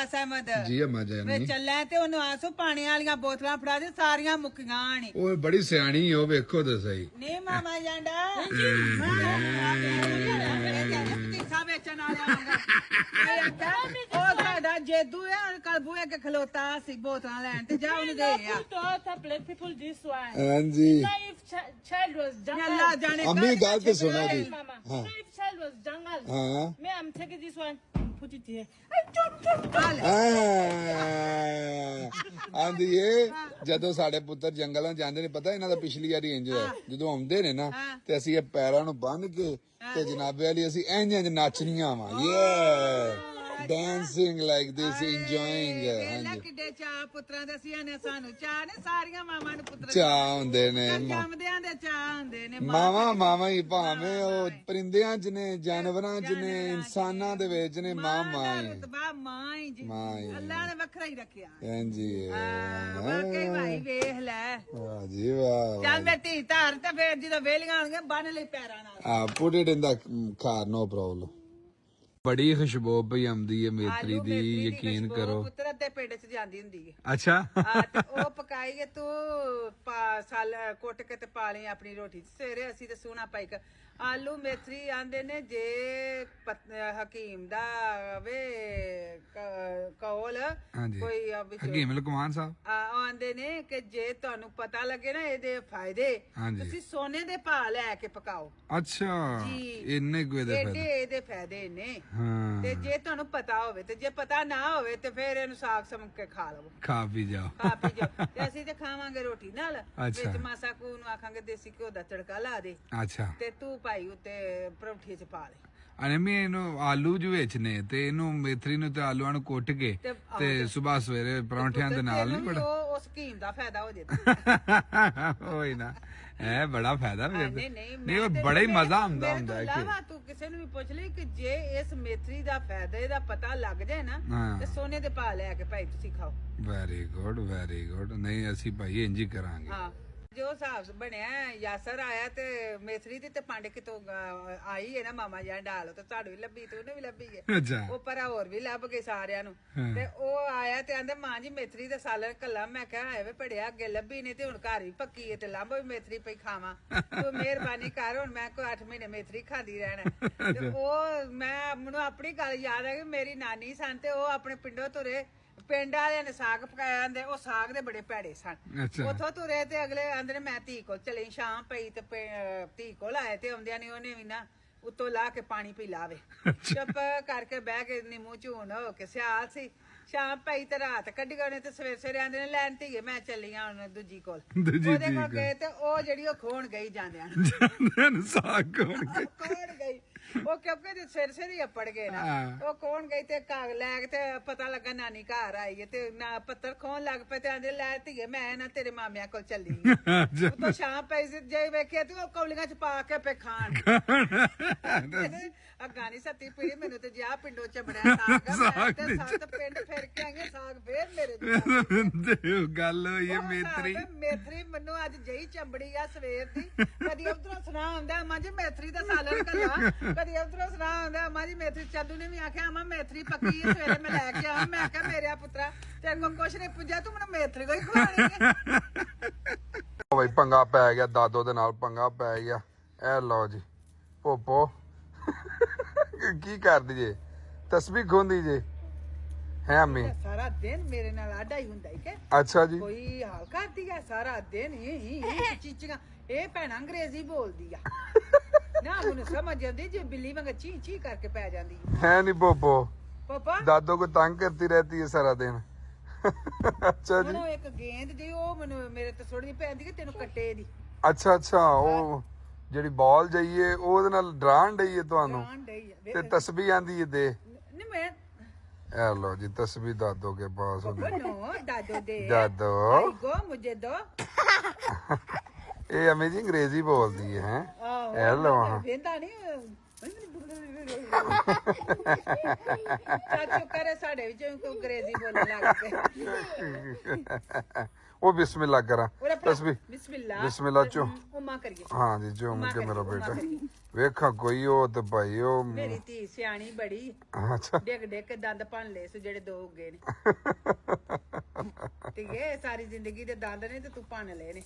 ਅब्बास अहमद जी अम्मा जानी वे चले ते ओनु आसो पानी वालियां बोतलां फड़ा दे सारियां मुक्कियां नी ਉਹ ਬੜੀ ਸਿਆਣੀ ਹੋ ਵੇਖੋ ਤੇ ਸਹੀ नी मामा जांडा पतीसा बेचन वाला ओ साडा जेदू है कल बूए के खलोता सी बोतलां लैन ते जा ओनु दे आ people this one. ਹਾਂਜੀ If child was jungle. अल्लाह जाने अम्मी ਗੱਲ ਤੇ ਸੁਣਾ ਦੀ Mama. So if child was jungle. ਹਾਂ Me, I'm taking this one. Put it here. ਆਂਦੀ ਏ ਜਦੋਂ ਸਾਡੇ ਪੁੱਤਰ ਜੰਗਲਾਂ ਜਾਂਦੇ ਨੇ ਪਤਾ ਇਹਨਾਂ ਦਾ ਪਿਛਲੀ ਵਾਰੀ ਇੰਜ ਹੋਇਆ ਜਦੋਂ ਆਉਂਦੇ ਨੇ ਨਾ ਤੇ ਅਸੀਂ ਇਹ ਪੈਰਾਂ ਨੂੰ ਬੰਨ ਕੇ ਤੇ ਜਨਾਬੇ ਵਾਲੀ ਅਸੀਂ ਇੰਜ ਨੱਚਣੀਆਂ ਵਾ ਯੇ ਡਾਂਸਿੰਗ ਲਾਈਕ ਦਿਸ ਇੰਜੋਇੰਗ ਹਾਂਜੀ ਕਿੱਡੇ ਚਾਹ ਪੁੱਤਰਾਂ ਦੇ ਸੀ ਨੇ ਸਾਨੂੰ ਚਾਹ ਨੇ ਸਾਰੀਆਂ ਮਾਵਾਂ ਨੂੰ ਪੁੱਤਰ ਚਾਹ ਹੁੰਦੇ ਨੇ ਜੰਮਦਿਆਂ ਦੇ ਚਾਹ ਹੁੰਦੇ ਨੇ ਮਾਵਾਂ ਹੀ ਭਾਵੇਂ ਉਹ ਪਰਿੰਦਿਆਂ ਚ ਨੇ ਜਾਨਵਰਾਂ ਚ ਨੇ ਇਨਸਾਨਾਂ ਦੇ ਵਿੱਚ ਨੇ ਮਾਂ ਹੀ ਰਤਬਾ ਮਾਂ ਹੀ ਜੀ ਮਾਂ ਹੀ ਅੱਲਾ ਨੇ ਵੱਖਰਾ ਹੀ ਰੱਖਿਆ ਹਾਂਜੀ ਵਾਕਈ ਭਾਈ ਵੇਖ ਲੈ ਵਾਹ ਜੀ ਵਾਹ ਚੱਲ ਮੈਂ ਧੀ ਧਾਰ ਤੇ ਫੇਰ ਜਦੋਂ ਵੇਲੀਆਂ ਹੋਣਗੀਆਂ ਬੰਨ ਲਈ ਪੈਰਾਂ ਨਾਲ ਆ ਪੁੱਟ it in the car no problem ਬੜੀ ਖੁਸ਼ਬੂ ਪਈ ਆਉਂਦੀ ਹੈ ਮੇਥਰੀ ਦੀ ਯਕੀਨ ਕਰੋ ਪੁੱਤਰ ਤੇ ਪਿੰਡ ਚ ਜਾਂਦੀ ਹੁੰਦੀ ਹੈ ਅੱਛਾ ਤੇ ਉਹ ਪਕਾਈਏ ਤੂੰ ਸਾਲ ਕੁੱਟ ਕੇ ਤੇ ਪਾ ਲਈ ਆਪਣੀ ਰੋਟੀ ਸਵੇਰੇ ਅਸੀਂ ਤੇ ਸੂਣਾ ਪਾਈ ਆਲੂ ਮੇਥਰੀ ਆਂਦੇ ਨੇ ਜੇ ਹਕੀਮ ਦਾ ਵੇ ਕੌਲ ਕੋਈ ਹਕੀਮ ਲਕਮਾਨ ਸਾਹਿਬ ਆਂਦੇ ਨੇ ਕਿ ਜੇ ਤੁਹਾਨੂੰ ਪਤਾ ਲੱਗੇ ਨਾ ਇਹਦੇ ਫਾਇਦੇ ਤੁਸੀਂ ਸੋਨੇ ਦੇ ਭਾਅ ਲੈ ਕੇ ਪਕਾਓ ਅੱਛਾ ਇੰਨੇ ਕੋਈ ਦੇ ਫਾਇਦੇ ਇਹਦੇ ਫਾਇਦੇ ਨੇ ਤੇ ਜੇ ਤੁਹਾਨੂੰ ਪਤਾ ਹੋਵੇ ਤੇ ਜੇ ਪਤਾ ਨਾ ਹੋਵੇ ਤੇ ਫਿਰ ਇਹਨੂੰ ਸਾਗ ਸਮਝ ਕੇ ਖਾ ਲਵੋ ਖਾ ਪੀ ਜਾਓ ਤੇ ਅਸੀਂ ਤੇ ਖਾਵਾਂਗੇ ਰੋਟੀ ਨਾਲ ਵਿੱਚ ਮਾਸਾ ਕੂ ਨੂੰ ਆਖਾਂਗੇ ਦੇਸੀ ਘਿਓ ਦਾ ਤੜਕਾ ਲਾ ਦੇ ਅੱਛਾ ਤੇ ਤੂੰ ਭਾਈ ਉੱਤੇ ਪਰੌਂਠੀ ਚ ਪਾ ਲੈ ਅਨੇ ਮੈਂ ਇਹਨੂੰ ਆਲੂ ਜੋ ਵਿੱਚ ਨੇ ਤੇ ਇਹਨੂੰ ਮੇਥਰੀ ਨੂੰ ਤੇ ਆਲੂਆਂ ਨੂੰ ਕੁੱਟ ਕੇ ਤੇ ਸਵੇਰ ਸਵੇਰੇ ਪਰੌਂਠਿਆਂ ਦੇ ਨਾਲ ਨਹੀਂ ਬੜਾ ਉਹ ਸਕੀਮ ਦਾ ਫਾਇਦਾ ਹੋ ਜਾਂਦਾ ਹੋਈ ਨਾ ਹੈ ਬੜਾ ਫਾਇਦਾ ਨਹੀਂ ਉਹ ਬੜਾ ਹੀ ਮਜ਼ਾ ਆਉਂਦਾ ਹੁੰਦਾ ਹੈ ਕਿ ਤੂੰ ਕਿਸੇ ਨੂੰ ਵੀ ਪੁੱਛ ਲਈ ਕਿ ਜੇ ਇਸ ਮੇਥਰੀ ਦਾ ਫਾਇਦੇ ਦਾ ਪਤਾ ਲੱਗ ਜਾਏ ਨਾ ਤੇ ਸੋਨੇ ਦੇ ਭਾਅ ਲੈ ਕੇ ਭਾਈ ਤੁਸੀਂ ਖਾਓ ਵੈਰੀ ਗੁੱਡ ਨਹੀਂ ਅਸੀਂ ਭਾਈ ਇੰਜ ਹੀ ਕਰਾਂਗੇ ਹਾਂ ਜੋ ਹਿਸਾਬ ਬਣਿਆ ਯਾਸਰ ਆਇਆ ਤੇ ਮੇਥਰੀ ਦੀ ਤੇ ਪੰਡ ਕਿਤੋਂ ਆਈ ਹੈ ਨਾ ਮਾਮਾ ਜਾਂ ਡਾਲ ਤੇ ਤੁਹਾਨੂੰ ਵੀ ਲੱਭੀ ਤੇ ਉਹਨੇ ਵੀ ਲੱਭੀ ਹੈ ਉਹ ਪਰ ਹੋਰ ਵੀ ਲੱਭ ਗਏ ਸਾਰਿਆਂ ਨੂੰ ਤੇ ਉਹ ਆਇਆ ਤੇ ਆਂਦੇ ਮਾਂ ਜੀ ਮੇਥਰੀ ਦਾ ਸਾਲਨ ਕੱਲਾ ਮੈਂ ਕਿਹਾ ਹਾਏ ਵੇ ਪੜਿਆ ਅੱਗੇ ਲੱਭੀ ਨਹੀਂ ਤੇ ਹੁਣ ਘਰ ਵੀ ਪੱਕੀ ਹੈ ਤੇ ਲੱਭ ਵੀ ਮੇਥਰੀ ਪਈ ਖਾਵਾਂ ਤੂੰ ਮਿਹਰਬਾਨੀ ਕਰ ਹੁਣ ਮੈਂ ਕੋਈ 8 ਮਹੀਨੇ ਮੇਥਰੀ ਖਾਂਦੀ ਰਹਿਣਾ ਤੇ ਉਹ ਮੈਂ ਮੈਨੂੰ ਆਪਣੀ ਗੱਲ ਯਾਦ ਹੈ ਕਿ ਮੇਰੀ ਨਾਨੀ ਸਨ ਤੇ ਉਹ ਆਪਣੇ ਪਿੰਡੋਂ ਤੁਰੇ ਪਿੰਡ ਵਾਲਿਆਂ ਨੇ ਸਾਗ ਪਕਾਇਆ ਜਾਂਦੇ ਉਹ ਸਾਗ ਦੇ ਬੜੇ ਭੈੜੇ ਸਨ ਉੱਥੋਂ ਤੁਰੇ ਤੇ ਅਗਲੇ ਆਂਦੇ ਨੇ ਮੈਂ ਧੀ ਕੋਲ ਚਲੀ ਸ਼ਾਮ ਪਈ ਤੇ ਧੀ ਕੋਲ ਆਏ ਤੇ ਆਉਂਦਿਆਂ ਨੇ ਉਹਨੇ ਵੀ ਨਾ ਉੱਤੋਂ ਲਾ ਕੇ ਪਾਣੀ ਪੀ ਲਾਵੇ ਚੁੱਪ ਕਰਕੇ ਬਹਿ ਕੇ ਨਿੰਮੂ ਝੂਣ ਹੋ ਕੇ ਸਿਆਲ ਸੀ ਸ਼ਾਮ ਪਈ ਤੇ ਰਾਤ ਕੱਢੀ ਗਏ ਤੇ ਸਵੇਰੇ ਸਵੇਰੇ ਆਂਦੇ ਨੇ ਲੈਣ ਧੀਏ ਮੈਂ ਚੱਲੀ ਆ ਹੁਣ ਦੂਜੀ ਕੋਲ ਉਹਦੇ ਕੋਲ ਗਏ ਤੇ ਉਹ ਜਿਹੜੀ ਉਹ ਖੋਣ ਗਈ ਜਾਂਦਿਆਂ ਸਾਗ ਖੋਣ ਗਈ ਉਹ ਕਿਉਂਕਿ ਸਵੇਰੇ ਸਵੇਰੇ ਅੱਪੜ ਗਏ ਨਾ ਉਹ ਕੌਣ ਗਈ ਤੇ ਕਾਗ ਲੈ ਕੇ ਤੇ ਪਤਾ ਲੱਗਾ ਨਾਨੀ ਘਰ ਆਈ ਹੈ ਤੇ ਨਾ ਪੱਤਰ ਖੋਣ ਲੱਗ ਪਏ ਤੇ ਆਂਦੇ ਲੈ ਧੀਏ ਮੈਂ ਨਾ ਤੇਰੇ ਮਾਮਿਆਂ ਕੋਲ ਚੱਲੀ ਉਹ ਸ਼ਾਮ ਪਈ ਸੀ ਜੇ ਵੇਖਿਆ ਤੇ ਉਹ ਕੌਲੀਆਂ ਚ ਪਾ ਕੇ ਪੇ ਖਾਣ ਅੱਗਾ ਨਹੀਂ ਸੱਤੀ ਪੀੜੀ ਮੈਨੂੰ ਤੇ ਜਾ ਪਿੰਡੋਂ ਚਬੜਿਆ ਸਾਗ ਤੇ ਸੱਤ ਪਿੰਡ ਫਿਰ ਕੇ ਆਈਆਂ ਸਾਗ ਫੇਰ ਮੇਰੇ ਗੱਲ ਹੋਈ ਹੈ ਮੇਥਰੀ ਮੈਨੂੰ ਅੱਜ ਜਈ ਚੰਬੜੀ ਆ ਸਵੇਰ ਦੀ ਕਦੀ ਉਧਰੋਂ ਸੁਣਾ ਹੁੰਦਾ ਮਾਂ ਜੀ ਮੇਥਰੀ ਦਾ ਸਾਲਨ ਕੱਲਾ ਕਦੀ ਉਧਰੋਂ ਸੁਣਾ ਹੁੰਦਾ ਮਾਂ ਜੀ ਮੇਥਰੀ ਚਾਦੂ ਨੇ ਵੀ ਆਖਿਆ ਮਾਂ ਮੇਥਰੀ ਪੱਕੀ ਹੈ ਸਵੇਰੇ ਮੈਂ ਲੈ ਕੇ ਆ ਮੈਂ ਕਿਹਾ ਮੇਰਿਆ ਪੁੱਤਰਾ ਤੇਰੇ ਕੋਲ ਕੁਛ ਨਹੀਂ ਪੁੱਜਿਆ ਤੂੰ ਮੈਨੂੰ ਮੇਥਰੀ ਕੋਈ ਖਵਾਣੀ ਹੈ ਬਈ ਪੰਗਾ ਪੈ ਗਿਆ ਦਾਦੋ ਦੇ ਨਾਲ ਪੰਗਾ ਪੈ ਗਿਆ ਇਹ ਲਓ ਜੀ ਪੋਪੋ ਕੀ ਕਰਦੀ ਜੇ ਤਸਬੀਹ ਖੋਂਦੀ ਜੇ ਹੈ ਅੰਮੀ ਸਾਰਾ ਦਿਨ ਮੇਰੇ ਨਾਲ ਆਡਾ ਹੀ ਹੁੰਦਾ ਹੈ ਕਿ ਅੱਛਾ ਜੀ ਕੋਈ ਹਾਲ ਕਰਦੀ ਹੈ ਸਾਰਾ ਦਿਨ ਹੀ ਚੀਚੀਆਂ ਇਹ ਭੈਣ ਅੰਗਰੇਜ਼ੀ ਬੋਲਦੀ ਆ ਨਾ ਮੈਨੂੰ ਸਮਝ ਆਉਂਦੀ ਜੇ ਬਿੱਲੀ ਵਾਂਗ ਚੀ ਚੀ ਕਰਕੇ ਪੈ ਜਾਂਦੀ ਹੈ ਨਹੀਂ ਪੋਪੋ ਪਾਪਾ दादो को तंग करती रहती है सारा दिन अच्छा जी ਉਹ ਇੱਕ ਗੇਂਦ ਜੀ ਉਹ ਮੈਨੂੰ ਮੇਰੇ ਤੇ ਥੋੜੀ ਜਿਹੀ ਪੈਂਦੀ ਕਿ ਤੈਨੂੰ ਕੱਟੇ ਦੀ ਅੱਛਾ ਉਹ ਜਿਹੜੀ ਬਾਲ ਜਾਈਏ ਉਹਦੇ ਨਾਲ ਡਰਾਣ ਡਈ ਹੈ ਤੁਹਾਨੂੰ ਤੇ ਤਸਬੀਹ ਆਂਦੀ ਹੈ ਦੇ ਨਹੀਂ ਮੈਂ ਇਹ ਲੋ ਜੀ ਤਸਬੀਹ दादो के पास नो दादो दे दादो गो मुझे दो ਇਹ ਅਮੀ ਜੀ ਅੰਗਰੇਜ਼ੀ ਬੋਲਦੀ ਹੈ ਇਹ ਲੋ ਵੇਂਦਾ ਨਹੀਂ ਚਾਚੂ ਕਰੇ ਸਾਡੇ ਵਿੱਚੋਂ ਕੋਈ ਅੰਗਰੇਜ਼ੀ ਬੋਲਣ ਲੱਗ ਪਏ ਉਹ ਬਿਸਮਿਲ੍ਲਾ ਕਰਾਂ ਉਹਦਾ ਤਸਬੀਹ ਬਿਸਮਿਲ੍ਲਾ ਬਿਸਮਿਲ੍ਲਾ ਚੋ ਉਮਾ ਕਰੀਏ ਹਾਂ ਜੀ ਜੋ ਮੁੰਡੇ ਮੇਰਾ ਬੇਟਾ ਵੇਖਾਂ ਕੋਈ ਉਹ ਤੇ ਭਾਈ ਉਹ ਮੇਰੀ ਧੀ ਸਿਆਣੀ ਬੜੀ ਅੱਛਾ ਡਿੱਗ ਡਿੱਗ ਕੇ ਦੰਦ ਭੰਨ ਲਏ ਸੀ ਜਿਹੜੇ 2 ਉੱਗੇ ਨੇ ਠੀਕ ਹੈ ਸਾਰੀ ਜ਼ਿੰਦਗੀ ਦੇ ਦੰਦ ਨੇ ਤੇ ਤੂੰ ਭੰਨ ਲਏ ਨੇ